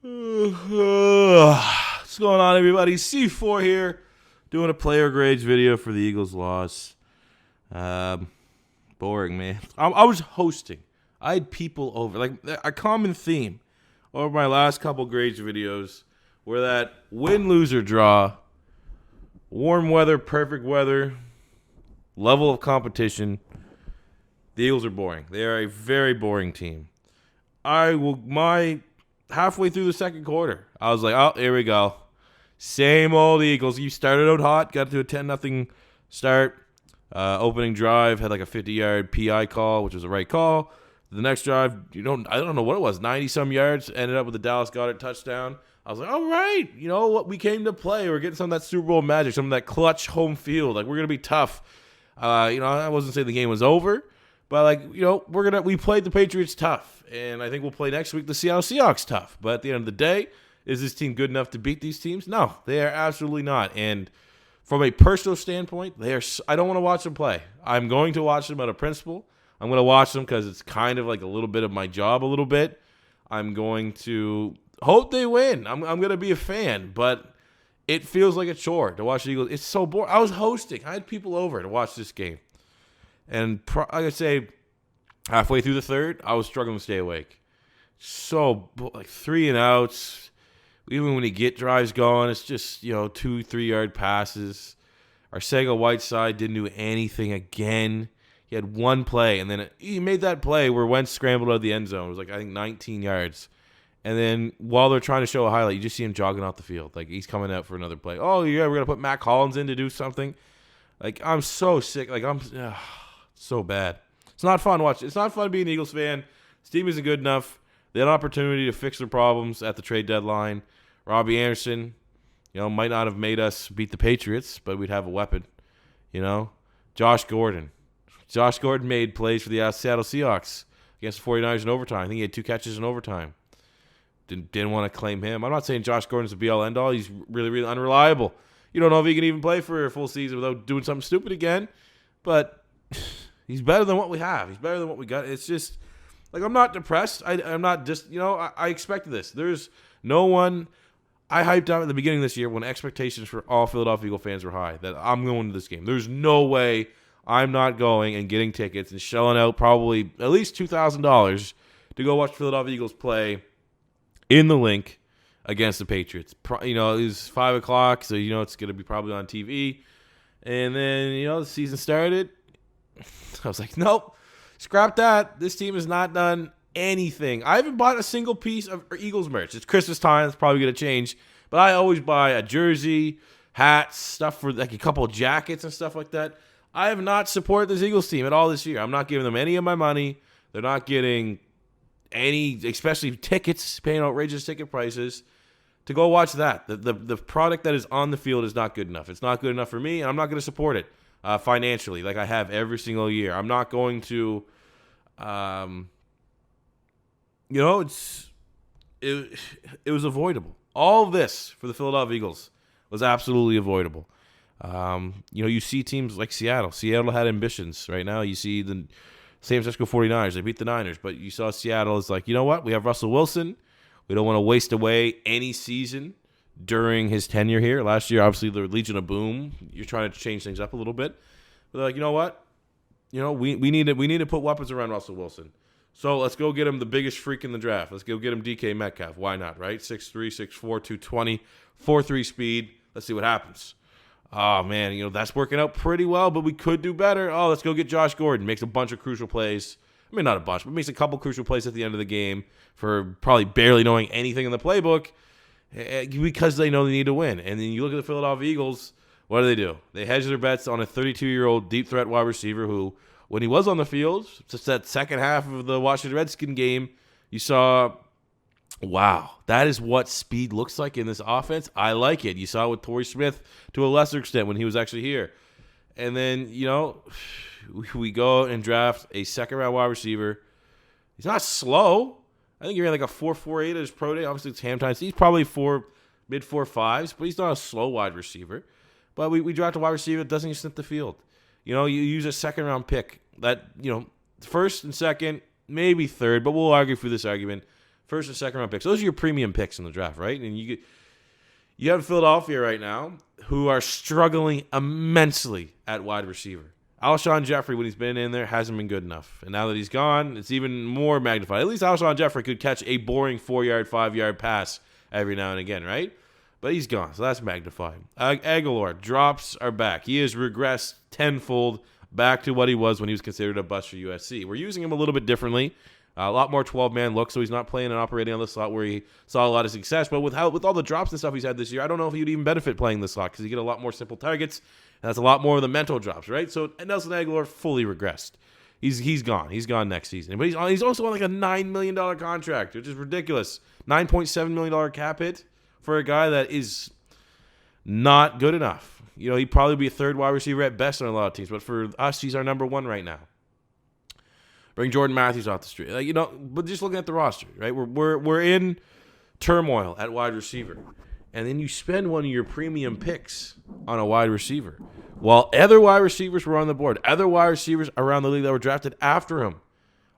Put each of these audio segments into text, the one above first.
What's going on, everybody? C4 here, doing a player grades video for the Eagles' loss. Boring, man. I was hosting. I had people over. Like, a common theme over my last couple grades videos were that win, lose, or draw, warm weather, perfect weather, level of competition, the Eagles are boring. They are a very boring team. Halfway through the second quarter, I was like, oh, here we go. Same old Eagles. You started out hot, got to a 10-0 start. Opening drive, had like a 50-yard PI call, which was the right call. The next drive, I don't know what it was, 90-some yards, ended up with the Dallas Goedert touchdown. I was like, all right, you know what? We came to play. We're getting some of that Super Bowl magic, some of that clutch home field. Like, we're going to be tough. I wasn't saying the game was over, but we played the Patriots tough, and I think we'll play next week the Seattle Seahawks tough. But at the end of the day, is this team good enough to beat these teams? No, they are absolutely not. And from a personal standpoint, I don't want to watch them play. I'm going to watch them out of principle. I'm going to watch them because it's kind of like a little bit of my job a little bit. I'm going to hope they win. I'm going to be a fan, but it feels like a chore to watch the Eagles. It's so boring. I was hosting. I had people over to watch this game. And like I say, halfway through the third, I was struggling to stay awake. So, like, 3 and outs. Even when you get drives going, it's just, 2-3 yard passes. Arcega-Whiteside didn't do anything again. He had one play, and then he made that play where Wentz scrambled out of the end zone. It was like, I think, 19 yards. And then while they're trying to show a highlight, you just see him jogging off the field. Like, he's coming out for another play. Oh, yeah, we're going to put Matt Collins in to do something. Like, I'm so sick. Like, so bad. It's not fun watching. It's not fun being an Eagles fan. This team isn't good enough. They had an opportunity to fix their problems at the trade deadline. Robbie Anderson, might not have made us beat the Patriots, but we'd have a weapon. Josh Gordon. Josh Gordon made plays for the Seattle Seahawks against the 49ers in overtime. I think he had 2 catches in overtime. Didn't want to claim him. I'm not saying Josh Gordon's a be-all, end-all. He's really, really unreliable. You don't know if he can even play for a full season without doing something stupid again. But he's better than what we have. He's better than what we got. It's just, like, I'm not depressed. I'm not just, I expected this. There's no one. I hyped out at the beginning of this year when expectations for all Philadelphia Eagle fans were high that I'm going to this game. There's no way I'm not going and getting tickets and shelling out probably at least $2,000 to go watch Philadelphia Eagles play in the Link against the Patriots. It was 5 o'clock, so it's going to be probably on TV. And then, the season started. I was like, nope, scrap that. This team has not done anything. I haven't bought a single piece of Eagles merch. It's Christmas time. It's probably going to change. But I always buy a jersey, hats, stuff for like a couple of jackets and stuff like that. I have not supported this Eagles team at all this year. I'm not giving them any of my money. They're not getting any, especially tickets, paying outrageous ticket prices to go watch that. The product that is on the field is not good enough. It's not good enough for me, and I'm not going to support it financially like I have every single year. I'm not going to, it was avoidable. All of this for the Philadelphia Eagles was absolutely avoidable. You see teams like Seattle. Seattle had ambitions. Right now, you see the San Francisco 49ers. They beat the Niners, but you saw Seattle is like, you know what? We have Russell Wilson. We don't want to waste away any season during his tenure here. Last year, obviously, the Legion of Boom. You're trying to change things up a little bit. But they're like, you know what? We need to put weapons around Russell Wilson. So let's go get him the biggest freak in the draft. Let's go get him DK Metcalf. Why not, right? 6'3", 6'4", 220, 4.3 speed. Let's see what happens. Oh, man, that's working out pretty well, but we could do better. Oh, let's go get Josh Gordon. Makes a bunch of crucial plays. I mean, not a bunch, but makes a couple crucial plays at the end of the game for probably barely knowing anything in the playbook because they know they need to win. And then you look at the Philadelphia Eagles, what do? They hedge their bets on a 32-year-old deep threat wide receiver who, when he was on the field, just that second half of the Washington Redskins game, you saw, wow, that is what speed looks like in this offense. I like it. You saw it with Torrey Smith to a lesser extent when he was actually here. And then, we go and draft a second-round wide receiver. He's not slow. I think he ran like a 4.48 at his pro day. Obviously, it's ham time. So he's probably mid 4.5s, but he's not a slow wide receiver. But we draft a wide receiver that doesn't even sniff the field. You use a second-round pick that, first and second, maybe third, but we'll argue for this argument. First and second round picks. Those are your premium picks in the draft, right? And you have Philadelphia right now who are struggling immensely at wide receiver. Alshon Jeffrey, when he's been in there, hasn't been good enough. And now that he's gone, it's even more magnified. At least Alshon Jeffrey could catch a boring 4-yard, 5-yard pass every now and again, right? But he's gone, so that's magnified. Aguilar, drops are back. He has regressed tenfold back to what he was when he was considered a bust for USC. We're using him a little bit differently. A lot more 12-man look, so he's not playing and operating on the slot where he saw a lot of success. But with all the drops and stuff he's had this year, I don't know if he would even benefit playing the slot because you get a lot more simple targets, and that's a lot more of the mental drops, right? So Nelson Aguilar fully regressed. He's gone. He's gone next season. But he's also on like a $9 million contract, which is ridiculous. $9.7 million cap hit for a guy that is not good enough. He'd probably be a third wide receiver at best on a lot of teams, but for us, he's our number one right now. Bring Jordan Matthews off the street, but just looking at the roster, right? We're in turmoil at wide receiver, and then you spend one of your premium picks on a wide receiver, while other wide receivers were on the board. Other wide receivers around the league that were drafted after him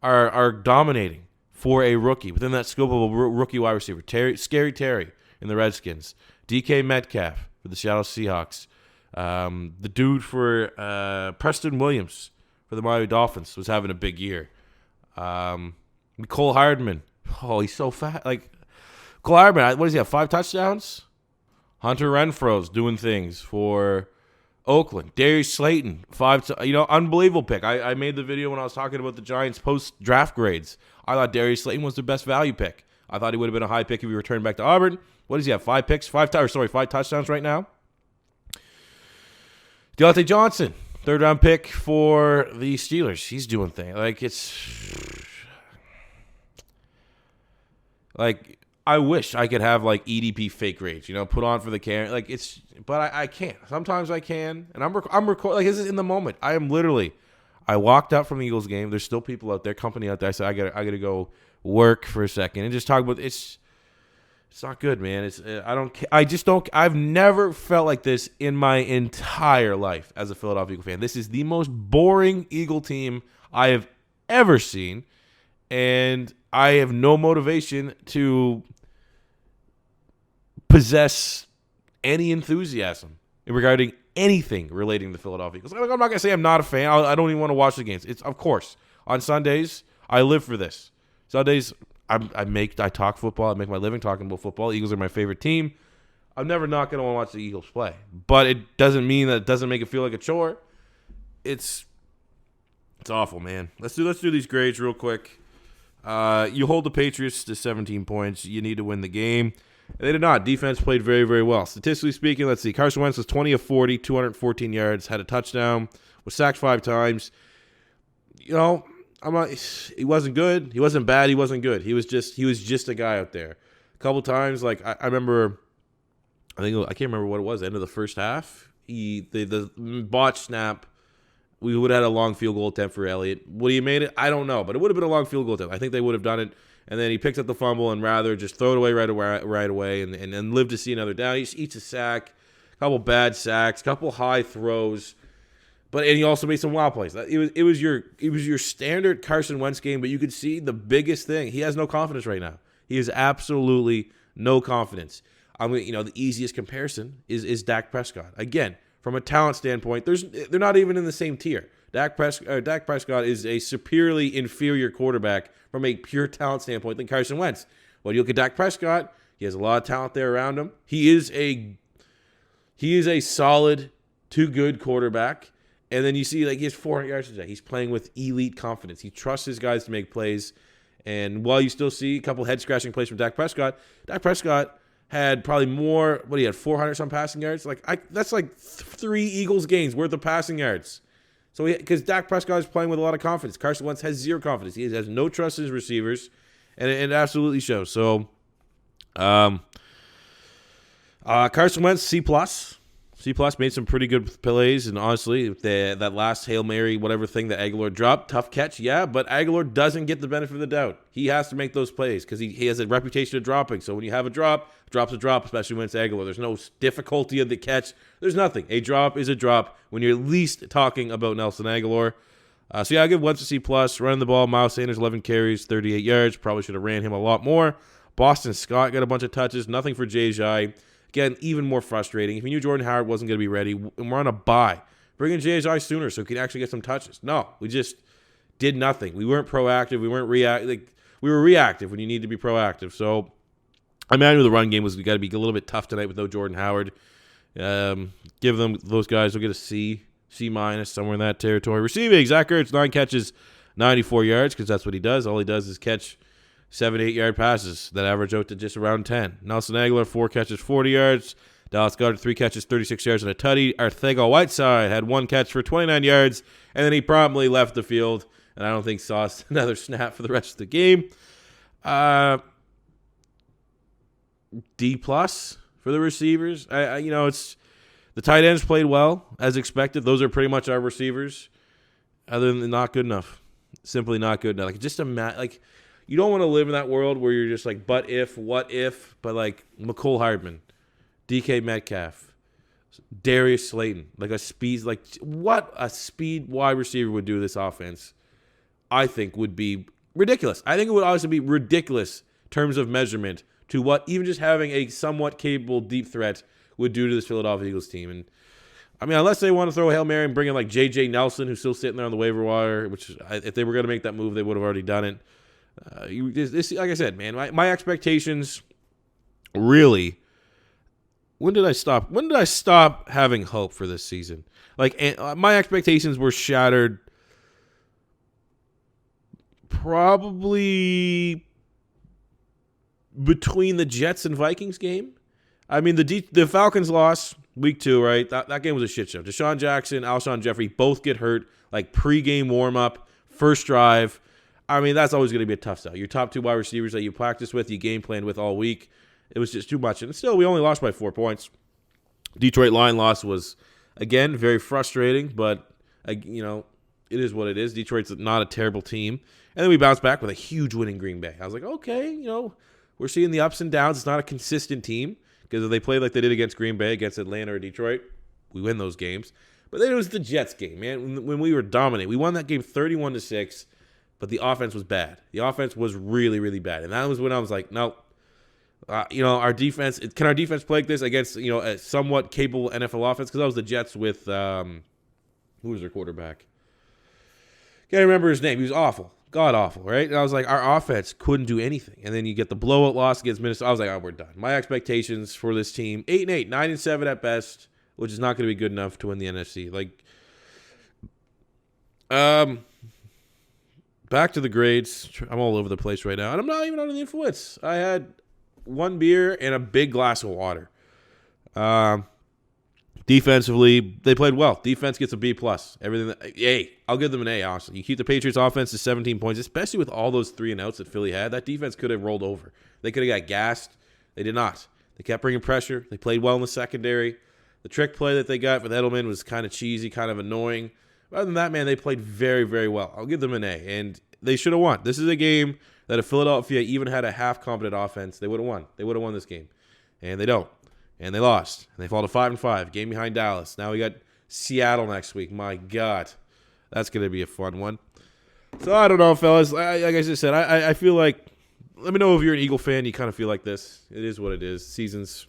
are dominating for a rookie within that scope of a rookie wide receiver. Scary Terry in the Redskins, DK Metcalf for the Seattle Seahawks, the dude for Preston Williams for the Miami Dolphins was having a big year. Cole Hardman. Oh, he's so fat. Cole Hardman, what does he have, 5 touchdowns? Hunter Renfro's doing things for Oakland. Darius Slayton, 5, unbelievable pick. I made the video when I was talking about the Giants post-draft grades. I thought Darius Slayton was the best value pick. I thought he would have been a high pick if he returned back to Auburn. What does he have, 5 touchdowns right now? Deontay Johnson. Third-round pick for the Steelers. He's doing things. I wish I could have, EDP fake rage, put on for the camera. But I can't. Sometimes I can. And I'm recording. This is in the moment. I walked out from the Eagles game. There's still people out there, company out there. I said, I got to go work for a second and just talk about It's not good, man. I've never felt like this in my entire life as a Philadelphia Eagle fan. This is the most boring Eagle team I have ever seen, and I have no motivation to possess any enthusiasm regarding anything relating to the Philadelphia Eagles. I'm not going to say I'm not a fan. I don't even want to watch the games. It's, of course, on Sundays, I live for this. Sundays, I talk football. I make my living talking about football. Eagles are my favorite team. I'm never not going to want to watch the Eagles play. But it doesn't mean that it doesn't make it feel like a chore. It's awful, man. Let's do these grades real quick. You hold the Patriots to 17 points. You need to win the game. They did not. Defense played very, very well. Statistically speaking, let's see. Carson Wentz was 20 of 40, 214 yards, had a touchdown, was sacked 5 times. He wasn't good. He wasn't bad. He wasn't good. He was just a guy out there. A couple times, I remember, I can't remember what it was. The end of the first half, the botch snap. We would have had a long field goal attempt for Elliott. Would he have made it? I don't know, but it would have been a long field goal attempt. I think they would have done it. And then he picks up the fumble and rather just throw it away right away and live to see another down. He just eats a sack, a couple bad sacks, a couple high throws. And he also made some wild plays. It was your standard Carson Wentz game, but you could see the biggest thing. He has no confidence right now. He has absolutely no confidence. The easiest comparison is Dak Prescott. Again, from a talent standpoint, they're not even in the same tier. Dak Prescott is a superiorly inferior quarterback from a pure talent standpoint than Carson Wentz. When you look at Dak Prescott, he has a lot of talent there around him. He is a solid to good quarterback. And then you see, he has 400 yards today. He's playing with elite confidence. He trusts his guys to make plays. And while you still see a couple head-scratching plays from Dak Prescott had probably more, he had 400-some passing yards? That's 3 Eagles games worth of passing yards. So because Dak Prescott is playing with a lot of confidence. Carson Wentz has 0 confidence. He has no trust in his receivers, and it absolutely shows. So, Carson Wentz, C+. C+ made some pretty good plays, and honestly, that last Hail Mary, whatever thing that Aguilar dropped, tough catch, yeah, but Aguilar doesn't get the benefit of the doubt. He has to make those plays because he has a reputation of dropping. So when you have a drop's a drop, especially when it's Aguilar. There's no difficulty of the catch. There's nothing. A drop is a drop when you're at least talking about Nelson Aguilar. So yeah, I'll give Wentz a C+. Running the ball, Miles Sanders, 11 carries, 38 yards. Probably should have ran him a lot more. Boston Scott got a bunch of touches. Nothing for Jai. Again, even more frustrating. If you knew Jordan Howard wasn't going to be ready, and we're on a bye, bring in Jai sooner so he can actually get some touches. No, we just did nothing. We weren't proactive. We weren't reactive. We were reactive when you need to be proactive. So I knew the run game was got to be a little bit tough tonight with no Jordan Howard. Give them those guys. They'll get a C minus, somewhere in that territory. Receiving, Zach Ertz, 9 catches, 94 yards, because that's what he does. All he does is catch 7 8-yard passes that average out to just around 10. Nelson Aguilar, 4 catches, 40 yards. Dallas Goedert, 3 catches, 36 yards and a tutty. Arcega-Whiteside had 1 catch for 29 yards, and then he promptly left the field, and I don't think saw another snap for the rest of the game. D+ for the receivers. It's the tight ends played well as expected. Those are pretty much our receivers. Other than not good enough, simply not good enough. You don't want to live in that world where you're just like, but if, what if? But like McCole Hardman, DK Metcalf, Darius Slayton, what a speed wide receiver would do this offense, I think would be ridiculous. I think it would obviously be ridiculous in terms of measurement to what even just having a somewhat capable deep threat would do to this Philadelphia Eagles team. And I mean, unless they want to throw a Hail Mary and bring in like J.J. Nelson, who's still sitting there on the waiver wire, which if they were going to make that move, they would have already done it. Like I said, man, my expectations really. When did I stop having hope for this season? My expectations were shattered probably between the Jets and Vikings game. I mean, the Falcons lost week 2, right? That game was a shit show. Deshaun Jackson, Alshon Jeffrey both get hurt, like pregame warm-up, first drive. I mean, that's always going to be a tough sell. Your top 2 wide receivers that you practice with, you game plan with all week. It was just too much. And still, we only lost by 4 points. Detroit line loss was, again, very frustrating, but, it is what it is. Detroit's not a terrible team. And then we bounced back with a huge win in Green Bay. I was like, okay, we're seeing the ups and downs. It's not a consistent team because if they play like they did against Green Bay, against Atlanta or Detroit, we win those games. But then it was the Jets game, man, when we were dominating. We won that game 31-6, but the offense was bad. The offense was really, really bad. And that was when I was like, no. Our defense, can our defense play like this against, a somewhat capable NFL offense? Because that was the Jets with, who was their quarterback? Can't remember his name. He was awful. God awful, right? And I was like, our offense couldn't do anything. And then you get the blowout loss against Minnesota. I was like, oh, we're done. My expectations for this team, 8-8, 9-7 at best, which is not going to be good enough to win the NFC. Back to the grades. I'm all over the place right now. And I'm not even under the influence. I had 1 beer and a big glass of water. Defensively, they played well. Defense gets a B+. I'll give them an A, honestly. You keep the Patriots offense to 17 points, especially with all those 3-and-outs that Philly had. That defense could have rolled over. They could have got gassed. They did not. They kept bringing pressure. They played well in the secondary. The trick play that they got with Edelman was kind of cheesy, kind of annoying. Other than that, man, they played very, very well. I'll give them an A. And they should have won. This is a game that if Philadelphia even had a half-competent offense, they would have won. They would have won this game. And they don't. And they lost. And they fall to 5-5. Game behind Dallas. Now we got Seattle next week. My God. That's going to be a fun one. So I don't know, fellas. Like I just said, I feel like, let me know if you're an Eagle fan, you kind of feel like this. It is what it is. Season's,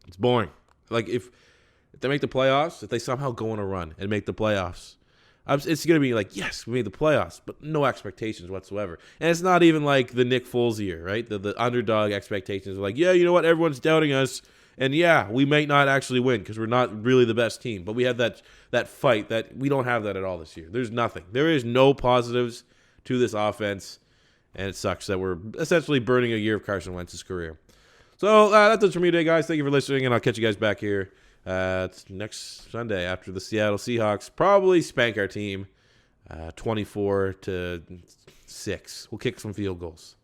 it's boring. Like if they make the playoffs, if they somehow go on a run and make the playoffs, it's going to be like, yes, we made the playoffs, but no expectations whatsoever. And it's not even like the Nick Foles year, right? The underdog expectations are like, yeah, you know what? Everyone's doubting us. And yeah, we might not actually win because we're not really the best team. But we have that fight that we don't have that at all this year. There's nothing. There is no positives to this offense. And it sucks that we're essentially burning a year of Carson Wentz's career. So that's it for me today, guys. Thank you for listening. And I'll catch you guys back here next Sunday after the Seattle Seahawks probably spank our team 24-6. We'll kick some field goals.